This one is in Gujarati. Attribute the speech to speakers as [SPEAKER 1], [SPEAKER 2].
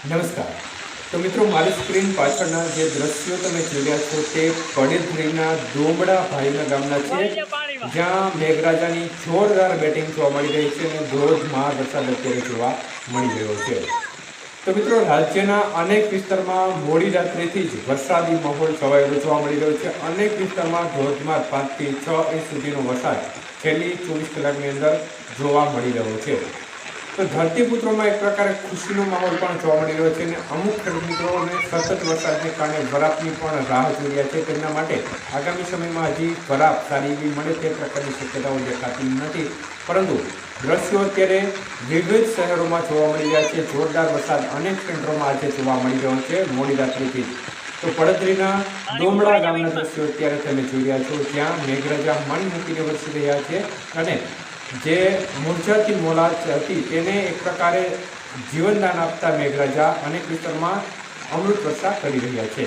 [SPEAKER 1] નમસ્કાર. તો મિત્રો, મારી સ્ક્રીન પાછળના જે દ્રશ્યો તમે જોઈ રહ્યા છો તે પડેધરીના ડોમડા ભાઈના ગામના છે, જ્યાં મેઘરાજાની જોરદાર બેટિંગ જોવા મળી રહી છે અને ધોધમાર વરસાદ અત્યારે જોવા મળી રહ્યો છે. તો મિત્રો, રાજ્યના અનેક વિસ્તારમાં મોડી રાત્રિથી જ વરસાદી માહોલ છવાયેલો જોવા મળી રહ્યો છે. અનેક વિસ્તારમાં ધોધમાર 5 થી 6 ઇંચ સુધીનો વરસાદ છેલ્લી 24 કલાકની અંદર જોવા મળી રહ્યો છે. તો ધરતીપુત્રોમાં એક પ્રકારે ખુશીનો માહોલ પણ જોવા મળી રહ્યો છે અને અમુક ખેડૂત મિત્રોને સતત વરસાદને કારણે વરાપની પણ રાહ જોઈ રહ્યા છે. તેમના માટે આગામી સમયમાં હજી વરાપ સારી એવી મળે તે પ્રકારની શક્યતાઓ દેખાતી નથી, પરંતુ દ્રશ્યો અત્યારે વિવિધ શહેરોમાં જોવા મળી રહ્યા છે. જોરદાર વરસાદ અનેક કેન્દ્રોમાં આજે જોવા મળી રહ્યો છે મોડી રાત્રિથી. તો પડધરીના ડોમડા ગામના દ્રશ્યો અત્યારે તમે જોઈ રહ્યા છો, જ્યાં મેઘરાજા મન મૂકીને વરસી રહ્યા છે અને જે મૂર્છાતી મોલાદ હતી તેને એક પ્રકારે જીવનદાન આપતા મેઘરાજા અનેક વિસ્તારમાં અમૃત વર્ષા કરી રહ્યા છે.